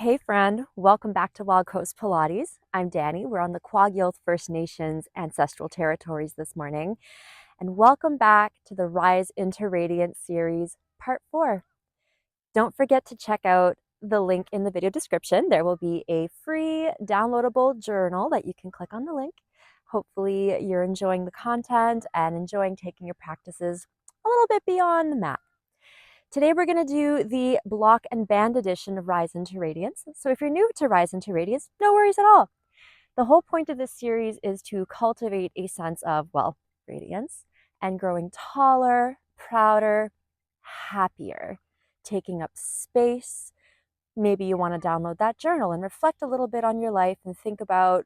Hey friend, welcome back to Wild Coast Pilates. I'm Danny. We're on the Kwagyoth First Nations ancestral territories this morning. And welcome back to the Rise into Radiance series, part 4. Don't forget to check out the link in the video description. There will be a free downloadable journal that you can click on the link. Hopefully you're enjoying the content and enjoying taking your practices a little bit beyond the mat. Today we're going to do the block and band edition of Rise into Radiance. So if you're new to Rise into Radiance, no worries at all. The whole point of this series is to cultivate a sense of, well, radiance and growing taller, prouder, happier, taking up space. Maybe you want to download that journal and reflect a little bit on your life and think about,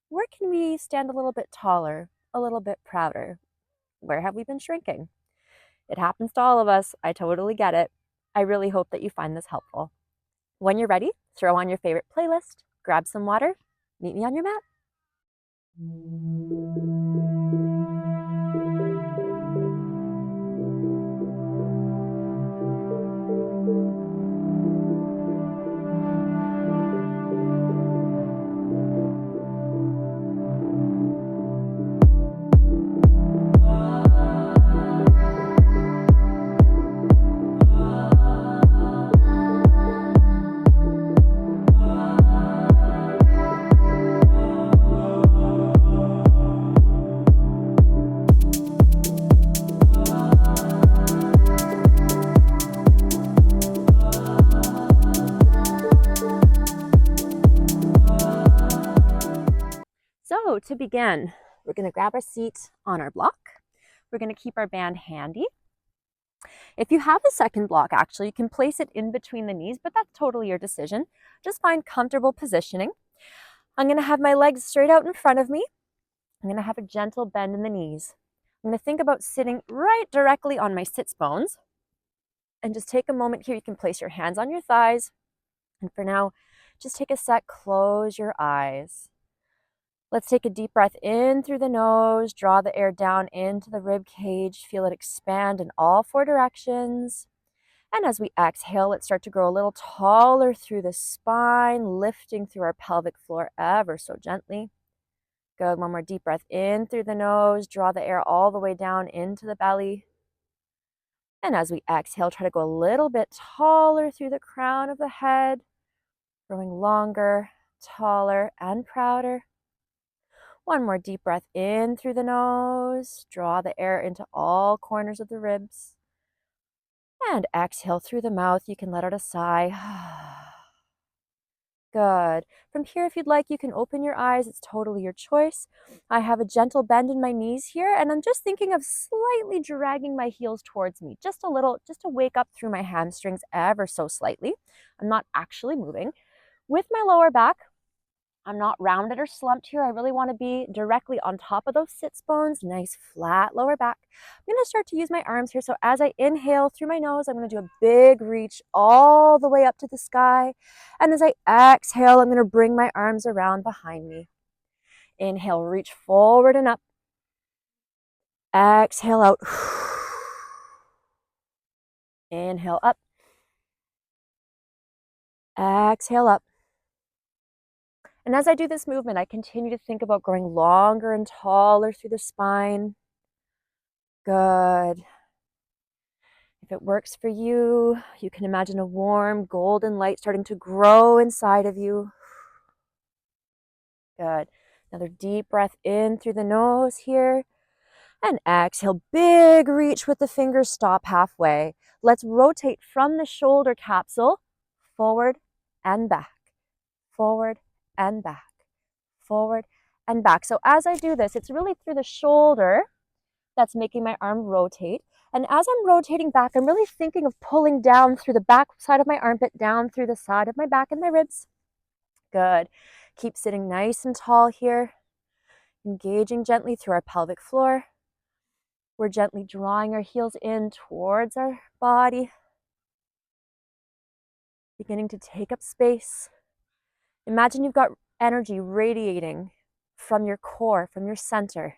where can we stand a little bit taller, a little bit prouder? Where have we been shrinking? It happens to all of us. I totally get it. I really hope that you find this helpful. When you're ready, throw on your favorite playlist, grab some water, meet me on your mat. So to begin, we're going to grab a seat on our block. We're going to keep our band handy. If you have a second block, actually, you can place it in between the knees, but that's totally your decision. Just find comfortable positioning. I'm going to have my legs straight out in front of me. I'm going to have a gentle bend in the knees. I'm going to think about sitting right directly on my sits bones. And just take a moment here. You can place your hands on your thighs. And for now, just take a sec, close your eyes. Let's take a deep breath in through the nose, draw the air down into the rib cage, feel it expand in all 4 directions. And as we exhale, let's start to grow a little taller through the spine, lifting through our pelvic floor ever so gently. Good, one more deep breath in through the nose, draw the air all the way down into the belly. And as we exhale, try to go a little bit taller through the crown of the head, growing longer, taller, and prouder. One more deep breath in through the nose. Draw the air into all corners of the ribs. And exhale through the mouth. You can let out a sigh. Good. From here, if you'd like, you can open your eyes. It's totally your choice. I have a gentle bend in my knees here, and I'm just thinking of slightly dragging my heels towards me, just a little, just to wake up through my hamstrings ever so slightly. I'm not actually moving. With my lower back, I'm not rounded or slumped here. I really want to be directly on top of those sits bones, nice flat lower back. I'm going to start to use my arms here. So as I inhale through my nose, I'm going to do a big reach all the way up to the sky. And as I exhale, I'm going to bring my arms around behind me. Inhale, reach forward and up. Exhale out. Inhale up. Exhale up. And as I do this movement, I continue to think about growing longer and taller through the spine. Good. If it works for you, you can imagine a warm golden light starting to grow inside of you. Good. Another deep breath in through the nose here. And exhale, big reach with the fingers, stop halfway. Let's rotate from the shoulder capsule, forward and back, forward and back, forward and back. So as I do this, it's really through the shoulder that's making my arm rotate. And as I'm rotating back, I'm really thinking of pulling down through the back side of my armpit, down through the side of my back and my ribs. Good. Keep sitting nice and tall here, engaging gently through our pelvic floor. We're gently drawing our heels in towards our body, beginning to take up space. Imagine you've got energy radiating from your core, from your center.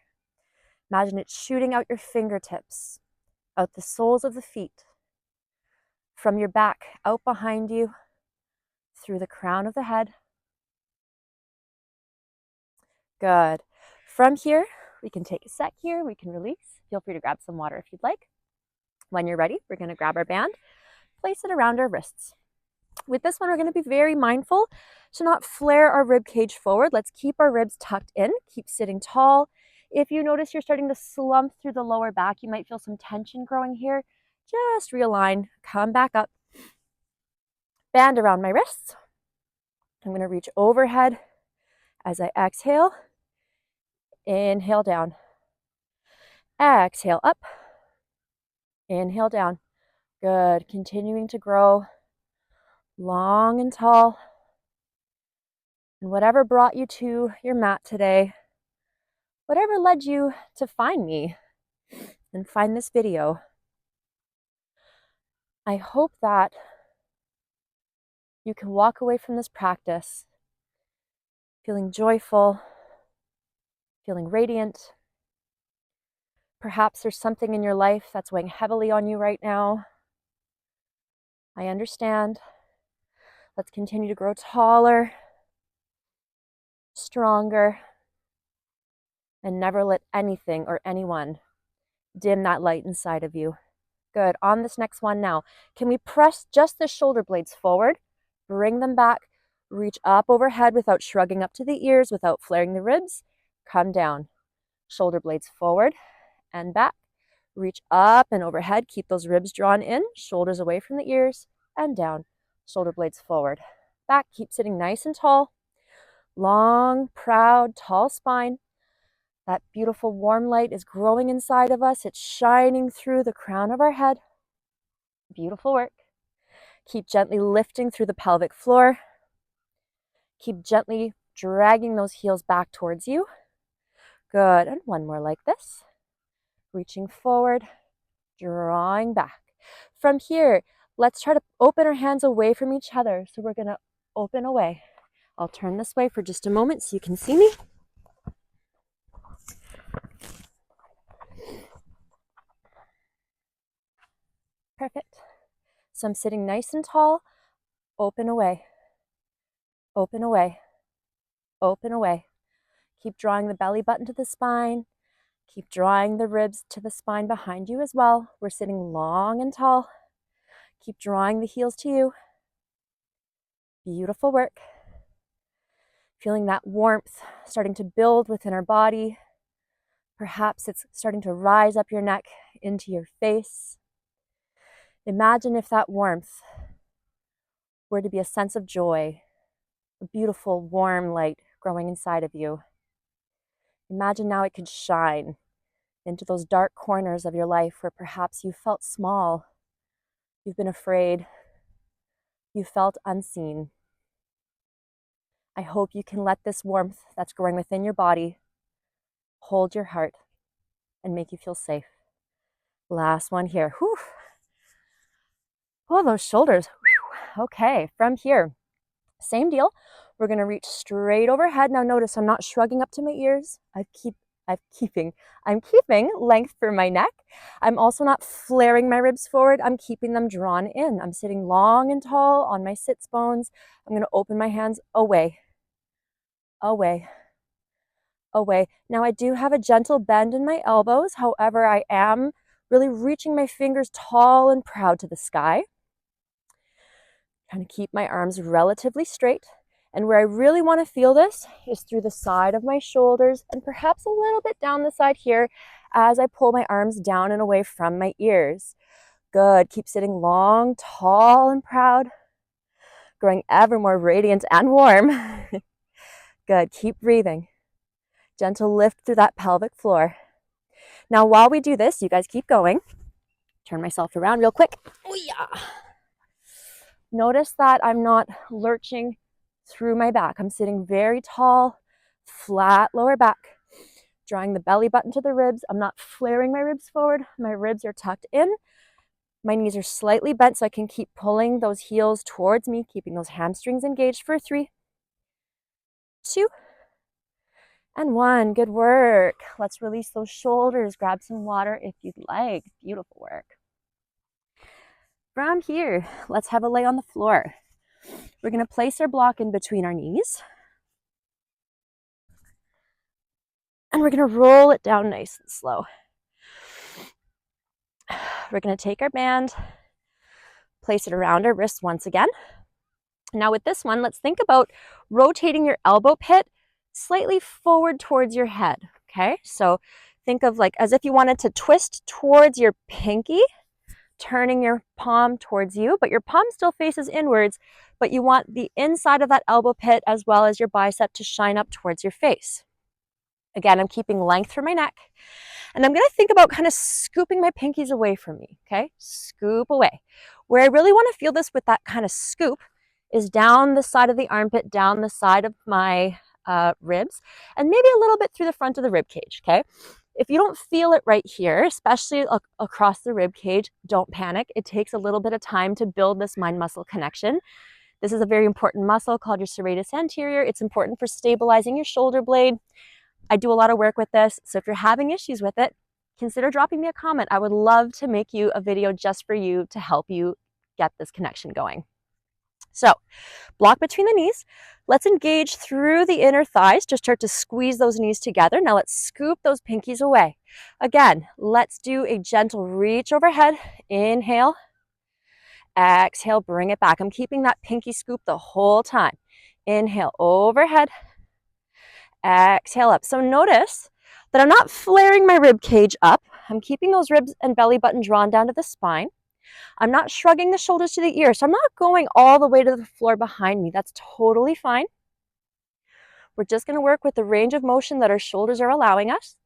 Imagine it shooting out your fingertips, out the soles of the feet, from your back, out behind you, through the crown of the head. Good. From here, we can take a sec here. We can release. Feel free to grab some water if you'd like. When you're ready, we're going to grab our band, place it around our wrists. With this one, we're going to be very mindful to not flare our rib cage forward. Let's keep our ribs tucked in, keep sitting tall. If you notice you're starting to slump through the lower back, you might feel some tension growing here. Just realign, come back up. Band around my wrists. I'm going to reach overhead as I exhale. Inhale down. Exhale up. Inhale down. Good. Continuing to grow long and tall. And whatever brought you to your mat today, whatever led you to find me and find this video, I hope that you can walk away from this practice feeling joyful, feeling radiant. Perhaps there's something in your life that's weighing heavily on you right now. I understand. Let's continue to grow taller, stronger, and never let anything or anyone dim that light inside of you. Good. On this next one now, can we press just the shoulder blades forward, bring them back, reach up overhead without shrugging up to the ears, without flaring the ribs, come down. Shoulder blades forward and back, reach up and overhead, keep those ribs drawn in, shoulders away from the ears, and down. Shoulder blades forward, back, keep sitting nice and tall. Long, proud, tall spine. That beautiful warm light is growing inside of us. It's shining through the crown of our head. Beautiful work. Keep gently lifting through the pelvic floor. Keep gently dragging those heels back towards you. Good. And one more like this. Reaching forward, drawing back. From here, let's try to open our hands away from each other. So we're going to open away. I'll turn this way for just a moment so you can see me. Perfect. So I'm sitting nice and tall. Open away. Open away. Open away. Keep drawing the belly button to the spine. Keep drawing the ribs to the spine behind you as well. We're sitting long and tall. Keep drawing the heels to you. Beautiful work. Feeling that warmth starting to build within our body. Perhaps it's starting to rise up your neck into your face. Imagine if that warmth were to be a sense of joy, a beautiful warm light growing inside of you. Imagine now it could shine into those dark corners of your life where perhaps you felt small, you've been afraid, you felt unseen. I hope you can let this warmth that's growing within your body hold your heart and make you feel safe. Last one here. Whew. Oh, those shoulders. Whew. Okay, from here, same deal. We're going to reach straight overhead. Now notice I'm not shrugging up to my ears. I'm keeping length for my neck. I'm also not flaring my ribs forward. I'm keeping them drawn in. I'm sitting long and tall on my sits bones. I'm going to open my hands away, away, away. Now I do have a gentle bend in my elbows. However, I am really reaching my fingers tall and proud to the sky. Kind of keep my arms relatively straight. And where I really want to feel this is through the side of my shoulders and perhaps a little bit down the side here as I pull my arms down and away from my ears. Good. Keep sitting long, tall, and proud. Growing ever more radiant and warm. Good. Keep breathing. Gentle lift through that pelvic floor. Now, while we do this, you guys keep going. Turn myself around real quick. Oh, yeah. Notice that I'm not lurching through my back. I'm sitting very tall, flat lower back, drawing the belly button to the ribs. I'm not flaring my ribs forward. My ribs are tucked in. My knees are slightly bent so I can keep pulling those heels towards me, keeping those hamstrings engaged for 3, 2, and 1. Good work. Let's release those shoulders. Grab some water if you'd like. Beautiful work. From here, let's have a lay on the floor. We're going to place our block in between our knees. And we're going to roll it down nice and slow. We're going to take our band, place it around our wrist once again. Now with this one, let's think about rotating your elbow pit slightly forward towards your head, okay? So think of like as if you wanted to twist towards your pinky, turning your palm towards you, but your palm still faces inwards, but you want the inside of that elbow pit as well as your bicep to shine up towards your face. Again, I'm keeping length for my neck. And I'm going to think about kind of scooping my pinkies away from me, okay? Scoop away. Where I really want to feel this with that kind of scoop is down the side of the armpit, down the side of my ribs, and maybe a little bit through the front of the rib cage, okay? If you don't feel it right here, especially across the rib cage, don't panic. It takes a little bit of time to build this mind-muscle connection. This is a very important muscle called your serratus anterior. It's important for stabilizing your shoulder blade. I do a lot of work with this, so if you're having issues with it, consider dropping me a comment. I would love to make you a video just for you to help you get this connection going. So, block between the knees. Let's engage through the inner thighs. Just start to squeeze those knees together. Now let's scoop those pinkies away. Again, let's do a gentle reach overhead. Inhale. Exhale, bring it back. I'm keeping that pinky scoop the whole time. Inhale, overhead. Exhale up. So notice that I'm not flaring my rib cage up. I'm keeping those ribs and belly button drawn down to the spine. I'm not shrugging the shoulders to the ears. So I'm not going all the way to the floor behind me. That's totally fine. We're just going to work with the range of motion that our shoulders are allowing us.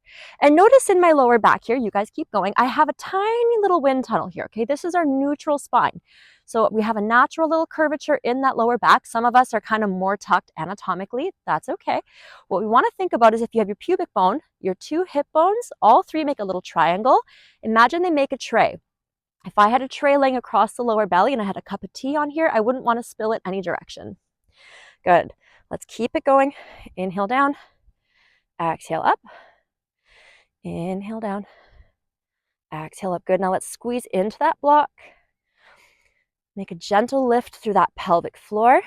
And notice in my lower back here, you guys keep going, I have a tiny little wind tunnel here, okay? This is our neutral spine. So we have a natural little curvature in that lower back. Some of us are kind of more tucked anatomically. That's okay. What we want to think about is if you have your pubic bone, your two hip bones, all three make a little triangle. Imagine they make a tray. If I had a tray laying across the lower belly and I had a cup of tea on here, I wouldn't want to spill it any direction. Good. Let's keep it going. Inhale down. Exhale up. Inhale down. Exhale up. Good. Now let's squeeze into that block. Make a gentle lift through that pelvic floor.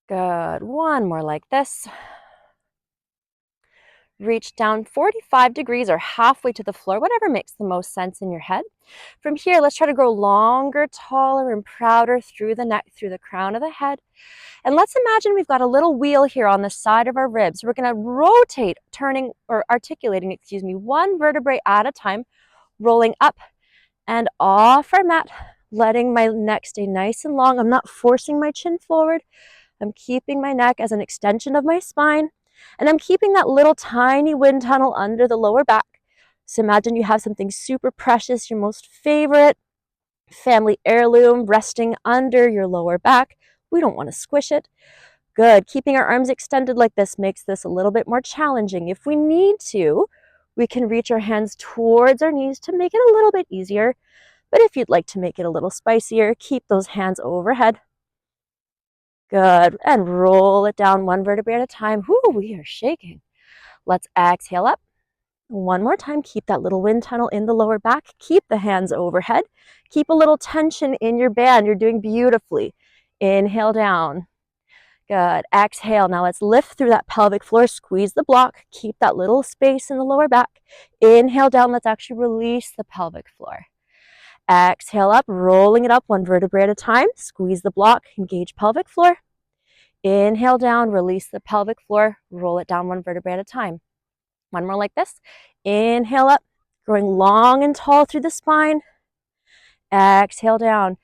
Good. One more like this. Reach down 45 degrees or halfway to the floor, whatever makes the most sense in your head. From here, let's try to grow longer, taller, and prouder through the neck, through the crown of the head. And let's imagine we've got a little wheel here on the side of our ribs. We're going to rotate, turning or articulating, one vertebrae at a time, rolling up and off our mat, letting my neck stay nice and long. I'm not forcing my chin forward. I'm keeping my neck as an extension of my spine. And I'm keeping that little tiny wind tunnel under the lower back. So imagine you have something super precious, your most favorite family heirloom resting under your lower back. We don't want to squish it. Good. Keeping our arms extended like this makes this a little bit more challenging. If we need to, we can reach our hands towards our knees to make it a little bit easier. But if you'd like to make it a little spicier, keep those hands overhead. Good. And roll it down one vertebrae at a time. Whoo, we are shaking. Let's exhale up. One more time. Keep that little wind tunnel in the lower back. Keep the hands overhead. Keep a little tension in your band. You're doing beautifully. Inhale down. Good. Exhale. Now let's lift through that pelvic floor. Squeeze the block. Keep that little space in the lower back. Inhale down. Let's actually release the pelvic floor. Exhale up, rolling it up one vertebrae at a time. Squeeze the block, engage pelvic floor. Inhale down, release the pelvic floor, roll it down one vertebrae at a time. One more like this. Inhale up, growing long and tall through the spine. Exhale down.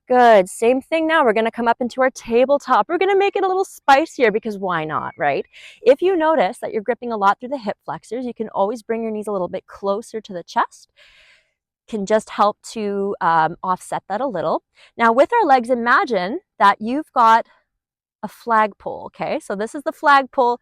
Good. Same thing now. We're going to come up into our tabletop. We're going to make it a little spicier because why not, right? If you notice that you're gripping a lot through the hip flexors, you can always bring your knees a little bit closer to the chest. Can just help to offset that a little. Now with our legs, imagine that you've got a flagpole, okay? So this is the flagpole.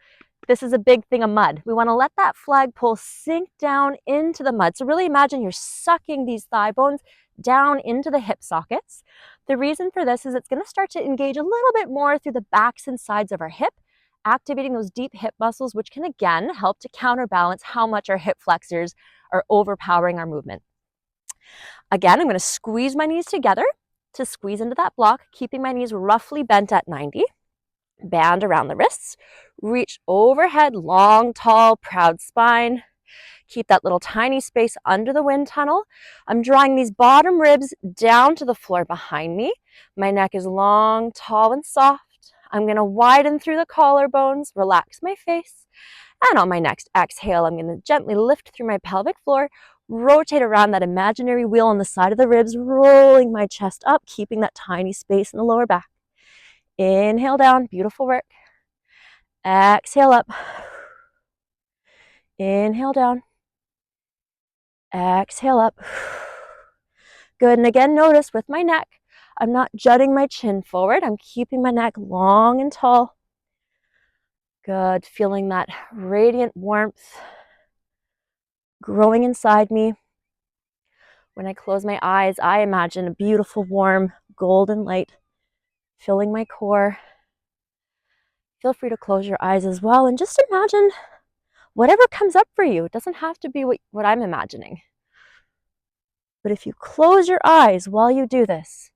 This is a big thing of mud. We want to let that flagpole sink down into the mud. So really imagine you're sucking these thigh bones down into the hip sockets. The reason for this is it's going to start to engage a little bit more through the backs and sides of our hip, activating those deep hip muscles, which can again help to counterbalance how much our hip flexors are overpowering our movement. Again, I'm going to squeeze my knees together. to squeeze into that block, keeping my knees roughly bent at 90. Band around the wrists. Reach overhead, long, tall, proud spine. Keep that little tiny space under the wind tunnel. I'm drawing these bottom ribs down to the floor behind me. My neck is long, tall, and soft. I'm going to widen through the collarbones, relax my face. And on my next exhale, I'm going to gently lift through my pelvic floor, rotate around that imaginary wheel on the side of the ribs, rolling my chest up, keeping that tiny space in the lower back. Inhale down, beautiful work. Exhale up. Inhale down. Exhale up. Good, and again, notice with my neck, I'm not jutting my chin forward. I'm keeping my neck long and tall. Good, feeling that radiant warmth growing inside me. When I close my eyes, I imagine a beautiful, warm, golden light filling my core. Feel free to close your eyes as well and just imagine whatever comes up for you. It doesn't have to be what I'm imagining. But if you close your eyes while you do this,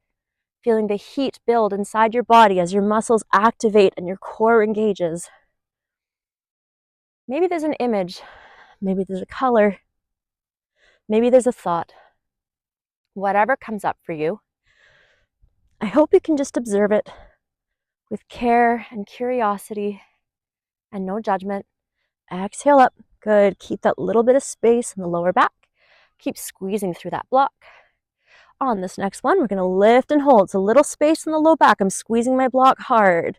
feeling the heat build inside your body as your muscles activate and your core engages. Maybe there's an image, maybe there's a color, maybe there's a thought. Whatever comes up for you, I hope you can just observe it with care and curiosity and no judgment. Exhale up. Good. Keep that little bit of space in the lower back. Keep squeezing through that block. On this next one, we're going to lift and hold. So little space in the low back. I'm squeezing my block hard.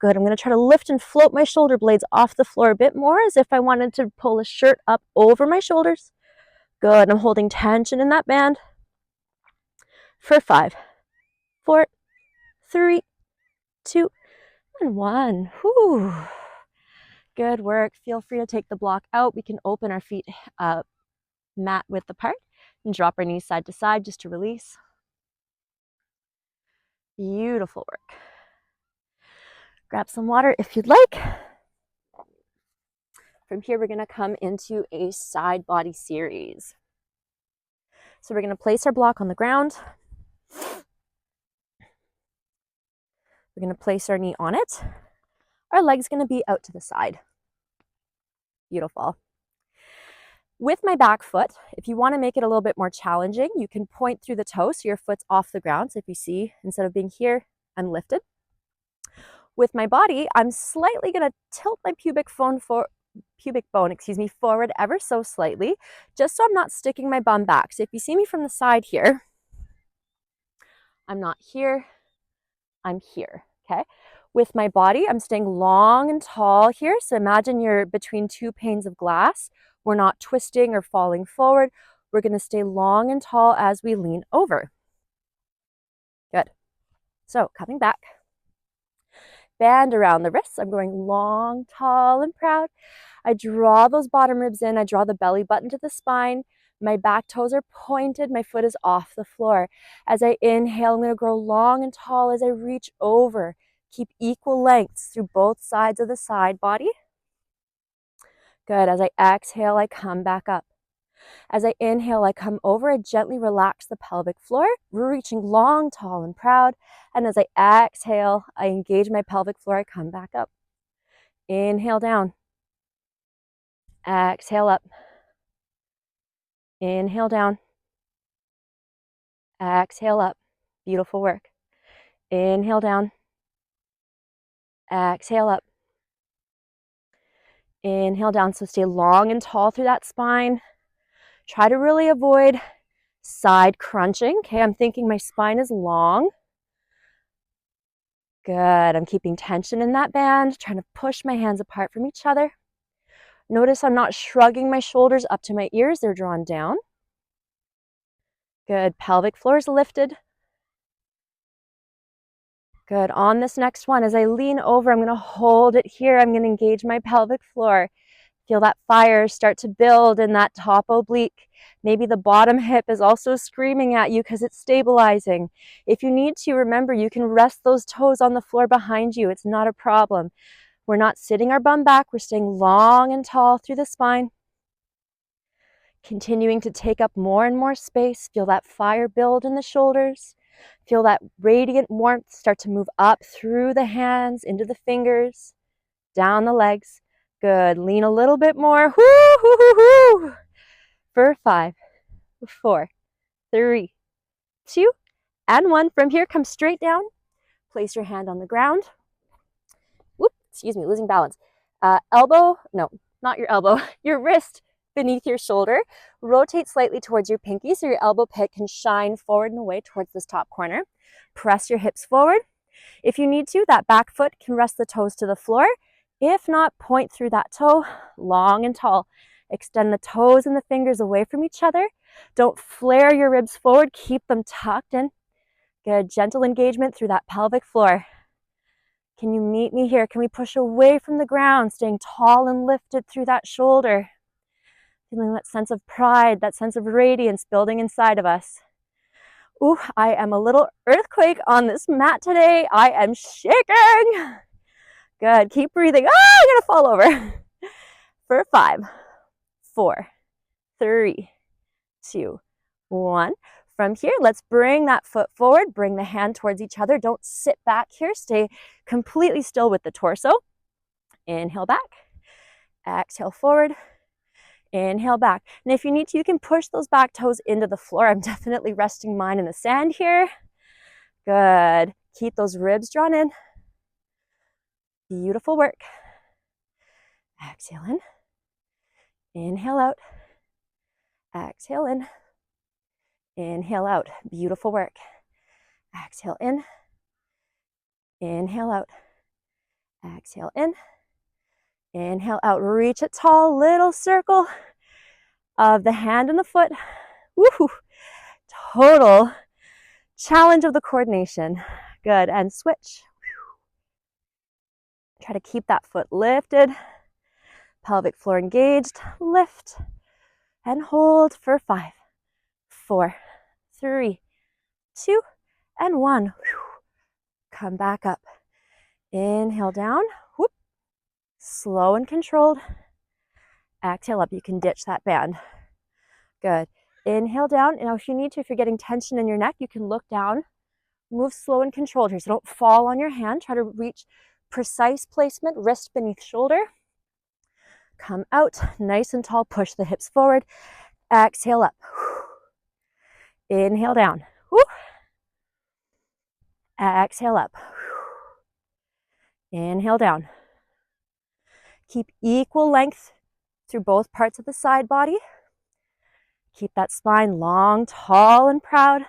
Good. I'm going to try to lift and float my shoulder blades off the floor a bit more as if I wanted to pull a shirt up over my shoulders. Good. I'm holding tension in that band for 5, 4, 3, 2, and 1. Whew. Good work. Feel free to take the block out. We can open our feet mat width apart and drop our knees side to side just to release. Beautiful work. Grab some water if you'd like. From here, we're going to come into a side body series. So we're going to place our block on the ground. We're going to place our knee on it. Our leg's going to be out to the side. Beautiful. With my back foot, if you want to make it a little bit more challenging, you can point through the toe so your foot's off the ground. So if you see, instead of being here, I'm lifted. With my body, I'm slightly going to tilt my pubic bone forward ever so slightly, just so I'm not sticking my bum back. So if you see me from the side here, I'm not here, I'm here, okay? With my body, I'm staying long and tall here. So imagine you're between two panes of glass. We're not twisting or falling forward. We're going to stay long and tall as we lean over. Good. So coming back. Band around the wrists. I'm going long, tall, and proud. I draw those bottom ribs in. I draw the belly button to the spine. My back toes are pointed. My foot is off the floor. As I inhale, I'm going to grow long and tall as I reach over. Keep equal lengths through both sides of the side body. Good. As I exhale, I come back up. As I inhale, I come over. I gently relax the pelvic floor. We're reaching long, tall, and proud. And as I exhale, I engage my pelvic floor. I come back up. Inhale down. Exhale up. Inhale down. Exhale up. Beautiful work. Inhale down. Exhale up. Inhale down. So stay long and tall through that spine. Try to really avoid side crunching. Okay, I'm thinking my spine is long. Good. I'm keeping tension in that band, trying to push my hands apart from each other. Notice I'm not shrugging my shoulders up to my ears. They're drawn down. Good. Pelvic floor is lifted. Good. On this next one, as I lean over, I'm going to hold it here. I'm going to engage my pelvic floor. Feel that fire start to build in that top oblique. Maybe the bottom hip is also screaming at you because it's stabilizing. If you need to, remember, you can rest those toes on the floor behind you. It's not a problem. We're not sitting our bum back. We're staying long and tall through the spine. Continuing to take up more and more space. Feel that fire build in the shoulders. Feel that radiant warmth start to move up through the hands, into the fingers, down the legs. Good. Lean a little bit more. Woo, woo, woo, woo. For 5, 4, 3, 2, and 1. From here, come straight down. Place your hand on the ground. Whoop, excuse me, losing balance. Elbow, no, not your elbow, your wrist beneath your shoulder. Rotate slightly towards your pinky so your elbow pit can shine forward and away towards this top corner. Press your hips forward. If you need to, that back foot can rest the toes to the floor. If not, point through that toe, long and tall. Extend the toes and the fingers away from each other. Don't flare your ribs forward. Keep them tucked in. Good. Gentle engagement through that pelvic floor. Can you meet me here? Can we push away from the ground, staying tall and lifted through that shoulder? Feeling that sense of pride, that sense of radiance building inside of us. Ooh, I am a little earthquake on this mat today. I am shaking. Good. Keep breathing. Ah, I'm going to fall over. For 5, 4, 3, 2, 1. From here, let's bring that foot forward. Bring the hand towards each other. Don't sit back here. Stay completely still with the torso. Inhale back. Exhale forward. Inhale back. And if you need to, you can push those back toes into the floor. I'm definitely resting mine in the sand here. Good. Keep those ribs drawn in. Beautiful work. Exhale in. Inhale out. Exhale in. Inhale out. Beautiful work. Exhale in. Inhale out. Exhale in. Inhale out. Reach it tall. Little circle of the hand and the foot. Woohoo! Total challenge of the coordination. Good. And switch. Try to keep that foot lifted. Pelvic floor engaged. Lift and hold for 5, 4, 3, 2, and 1. Come back up. Inhale down. Whoop. Slow and controlled. Exhale up. You can ditch that band. Good. Inhale down. Now, if you need to, if you're getting tension in your neck, you can look down. Move slow and controlled here. So don't fall on your hand. Try to reach precise placement, wrist beneath shoulder. Come out. Nice and tall. Push the hips forward. Exhale up. Inhale down. Exhale up. Inhale down. Keep equal length through both parts of the side body. Keep that spine long, tall, and proud.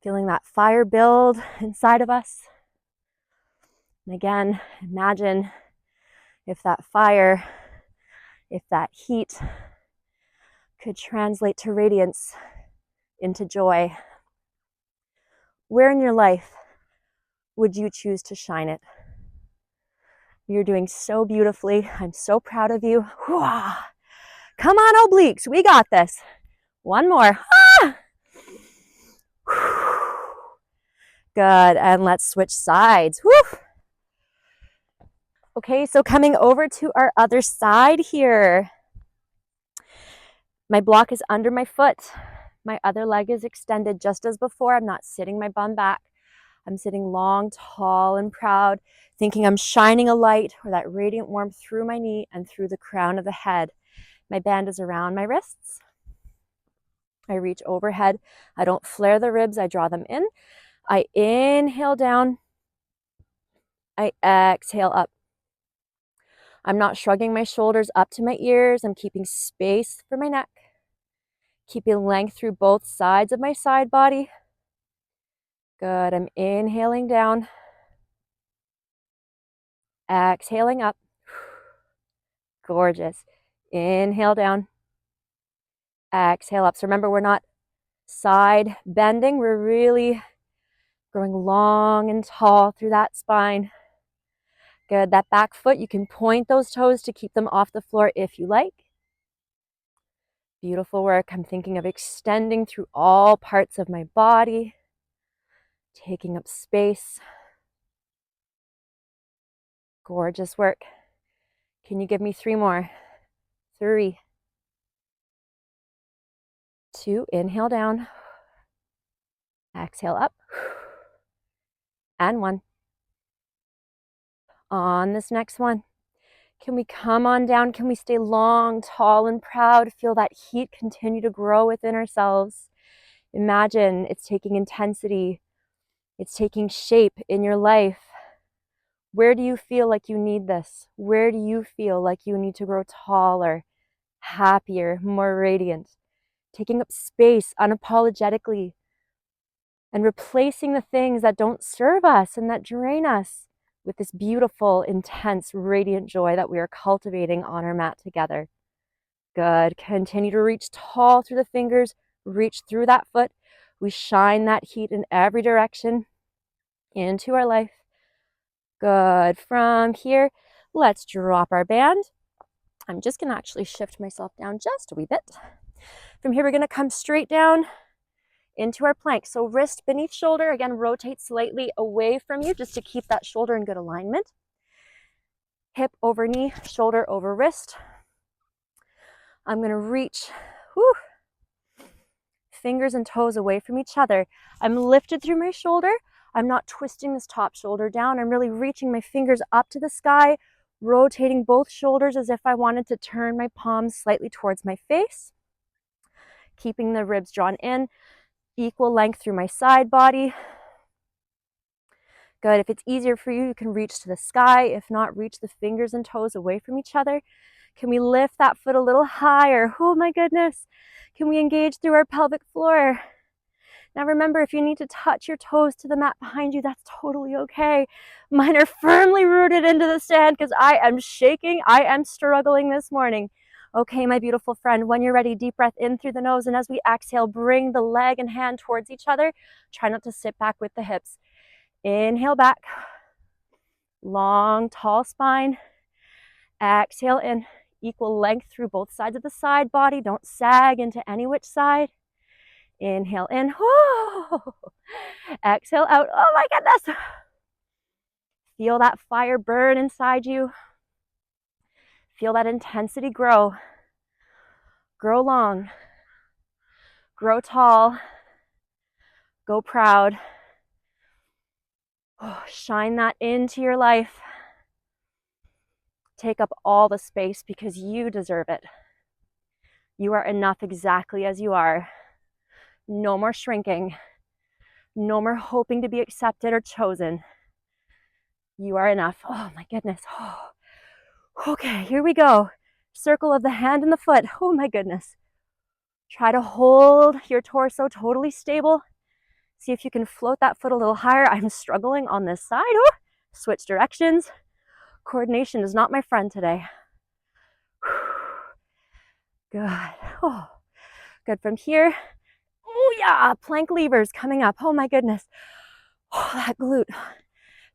Feeling that fire build inside of us. And again, imagine if that fire, if that heat could translate to radiance, into joy. Where in your life would you choose to shine it? You're doing so beautifully. I'm so proud of you. Come on, obliques. We got this. One more. Good. And let's switch sides. Okay, so coming over to our other side here. My block is under my foot. My other leg is extended just as before. I'm not sitting my bum back. I'm sitting long, tall, and proud, thinking I'm shining a light or that radiant warmth through my knee and through the crown of the head. My band is around my wrists. I reach overhead. I don't flare the ribs. I draw them in. I inhale down. I exhale up. I'm not shrugging my shoulders up to my ears. I'm keeping space for my neck. Keeping length through both sides of my side body. Good. I'm inhaling down. Exhaling up. Gorgeous. Inhale down. Exhale up. So remember, we're not side bending. We're really growing long and tall through that spine. Good. That back foot, you can point those toes to keep them off the floor if you like. Beautiful work. I'm thinking of extending through all parts of my body, taking up space. Gorgeous work. Can you give me 3 more? 3, 2, inhale down. Exhale up. And 1. On this next one, can we come on down? Can we stay long, tall, and proud? Feel that heat continue to grow within ourselves. Imagine it's taking intensity. It's taking shape in your life. Where do you feel like you need this? Where do you feel like you need to grow taller, happier, more radiant? Taking up space unapologetically and replacing the things that don't serve us and that drain us with this beautiful, intense, radiant joy that we are cultivating on our mat together. Good. Continue to reach tall through the fingers, reach through that foot. We shine that heat in every direction into our life. Good. From here, let's drop our band. I'm just going to actually shift myself down just a wee bit. From here, we're going to come straight down into our plank. So wrist beneath shoulder, again, rotate slightly away from you just to keep that shoulder in good alignment. Hip over knee, shoulder over wrist. I'm going to reach fingers and toes away from each other. I'm lifted through my shoulder. I'm not twisting this top shoulder down. I'm really reaching my fingers up to the sky, rotating both shoulders as if I wanted to turn my palms slightly towards my face. Keeping the ribs drawn in, equal length through my side body. Good. If it's easier for you, you can reach to the sky. If not, reach the fingers and toes away from each other. Can we lift that foot a little higher? Oh my goodness. Can we engage through our pelvic floor? Now remember, if you need to touch your toes to the mat behind you, that's totally okay. Mine are firmly rooted into the sand because I am shaking. I am struggling this morning. Okay, my beautiful friend, when you're ready, deep breath in through the nose. And as we exhale, bring the leg and hand towards each other. Try not to sit back with the hips. Inhale back. Long, tall spine. Exhale in. Equal length through both sides of the side body. Don't sag into any which side. Inhale in. Oh. Exhale out. Oh my goodness. Feel that fire burn inside you. Feel that intensity grow. Grow long. Grow tall. Go proud. Oh, shine that into your life. Take up all the space because you deserve it. You are enough exactly as you are. No more shrinking. No more hoping to be accepted or chosen. You are enough. Oh my goodness. Oh. Okay, here we go. Circle of the hand and the foot. Oh my goodness. Try to hold your torso totally stable. See if you can float that foot a little higher. I'm struggling on this side. Oh. Switch directions. Coordination is not my friend today. Good. Oh, good from here. Oh yeah, plank levers coming up. Oh my goodness. Oh, that glute.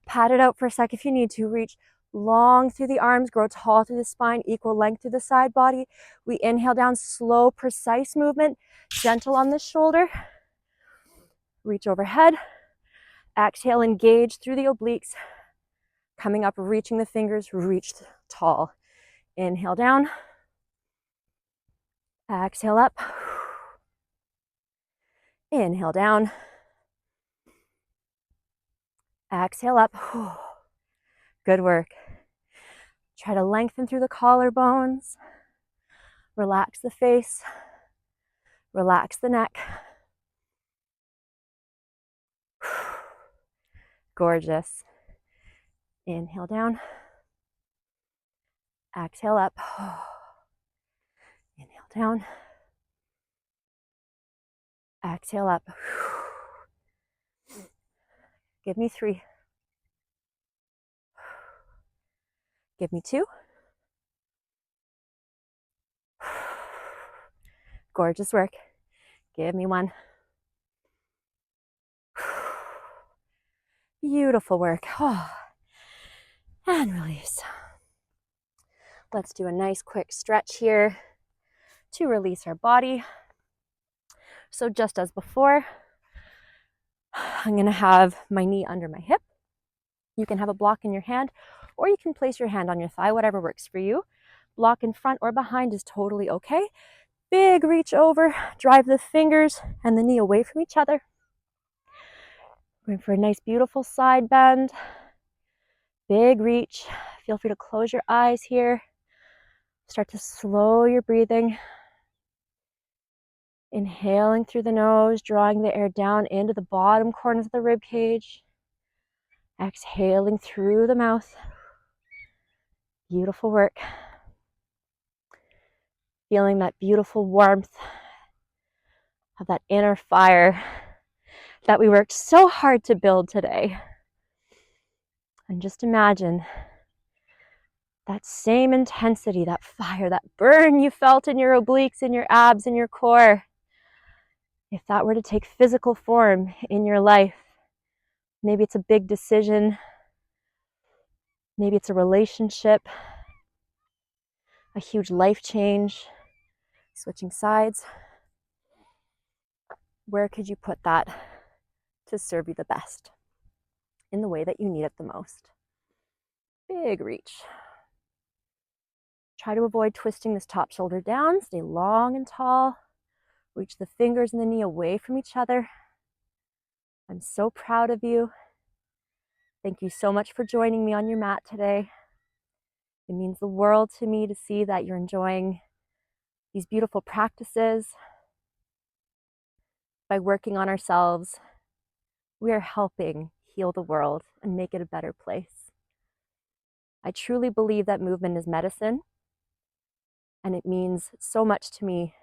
Pat it out for a sec if you need to. Reach long through the arms, grow tall through the spine, equal length through the side body. We inhale down, slow, precise movement, gentle on the shoulder. Reach overhead. Exhale, engage through the obliques. Coming up, reaching the fingers, reach tall. Inhale down. Exhale up. Inhale down. Exhale up. Good work. Try to lengthen through the collarbones. Relax the face. Relax the neck. Gorgeous. Inhale down. Exhale up. Inhale down. Exhale up. Give me 3. Give me 2. Gorgeous work. Give me 1. Beautiful work. And release. Let's do a nice quick stretch here to release our body. So just as before, I'm going to have my knee under my hip. You can have a block in your hand, or you can place your hand on your thigh, whatever works for you. Block in front or behind is totally okay. Big reach over, drive the fingers and the knee away from each other. Going for a nice, beautiful side bend. Big reach. Feel free to close your eyes here. Start to slow your breathing. Inhaling through the nose, drawing the air down into the bottom corners of the rib cage. Exhaling through the mouth. Beautiful work. Feeling that beautiful warmth of that inner fire that we worked so hard to build today. And just imagine that same intensity, that fire, that burn you felt in your obliques, in your abs, in your core. If that were to take physical form in your life, maybe it's a big decision, maybe it's a relationship, a huge life change, switching sides. Where could you put that to serve you the best in the way that you need it the most? Big reach. Try to avoid twisting this top shoulder down. Stay long and tall. Reach the fingers and the knee away from each other. I'm so proud of you. Thank you so much for joining me on your mat today. It means the world to me to see that you're enjoying these beautiful practices. By working on ourselves, we are helping heal the world and make it a better place. I truly believe that movement is medicine, and it means so much to me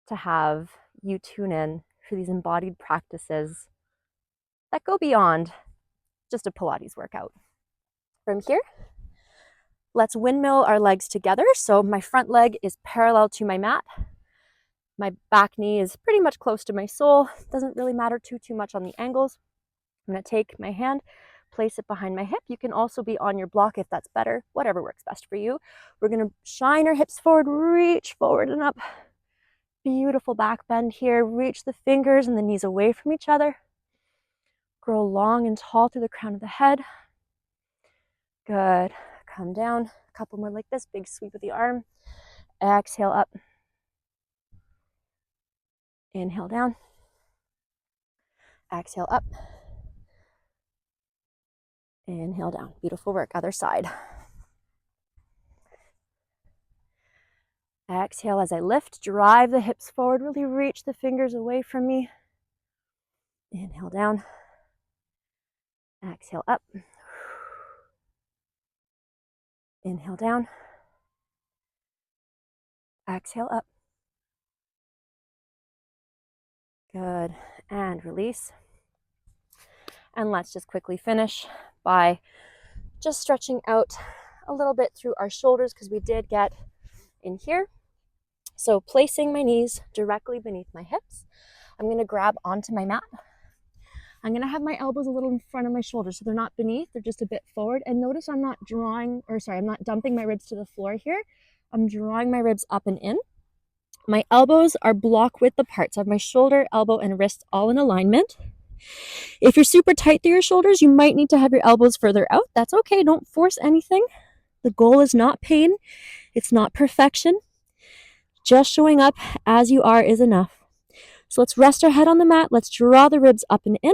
to have you tune in for these embodied practices that go beyond just a Pilates workout. From here, let's windmill our legs together. So my front leg is parallel to my mat. My back knee is pretty much close to my sole. Doesn't really matter too much on the angles. I'm going to take my hand, place it behind my hip. You can also be on your block if that's better, whatever works best for you. We're going to shine our hips forward, reach forward and up. Beautiful back bend here. Reach the fingers and the knees away from each other. Grow long and tall through the crown of the head. Good. Come down. A couple more like this. Big sweep of the arm. Exhale up. Inhale down. Exhale up. Inhale down. Beautiful work. Other side. Exhale as I lift. Drive the hips forward. Really reach the fingers away from me. Inhale down. Exhale up. Inhale down. Exhale up. Good. And release. And let's just quickly finish by just stretching out a little bit through our shoulders because we did get in here. So placing my knees directly beneath my hips, I'm going to grab onto my mat. I'm going to have my elbows a little in front of my shoulders, so they're not beneath, they're just a bit forward. And notice I'm not dumping my ribs to the floor here. I'm drawing my ribs up and in. My elbows are block width apart, so I have my shoulder, elbow, and wrist all in alignment. If you're super tight through your shoulders, you might need to have your elbows further out. That's okay, don't force anything. The goal is not pain, it's not perfection. Just showing up as you are is enough. So let's rest our head on the mat. Let's draw the ribs up and in.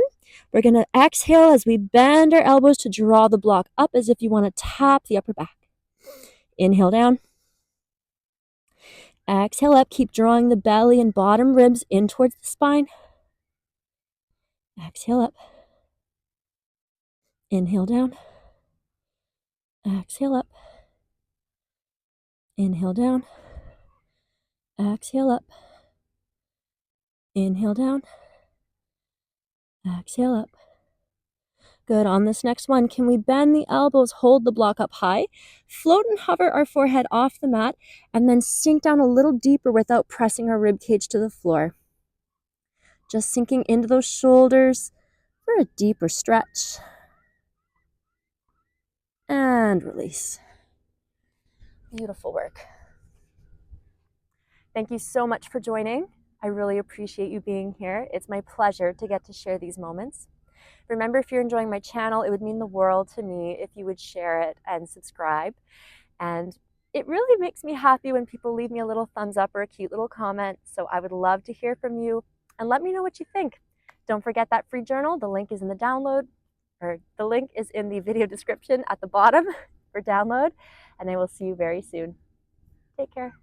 We're going to exhale as we bend our elbows to draw the block up as if you want to tap the upper back. Inhale down. Exhale up. Keep drawing the belly and bottom ribs in towards the spine. Exhale up. Inhale down. Exhale up. Inhale down. Exhale up. Inhale down. Exhale up. Good. On this next one, can we bend the elbows, hold the block up high, float and hover our forehead off the mat, and then sink down a little deeper without pressing our rib cage to the floor. Just sinking into those shoulders for a deeper stretch. And release. Beautiful work. Thank you so much for joining. I really appreciate you being here. It's my pleasure to get to share these moments. Remember, if you're enjoying my channel, it would mean the world to me if you would share it and subscribe. And it really makes me happy when people leave me a little thumbs up or a cute little comment. So I would love to hear from you and let me know what you think. Don't forget that free journal. The link is in the download, or the link is in the video description at the bottom for download, and I will see you very soon. Take care.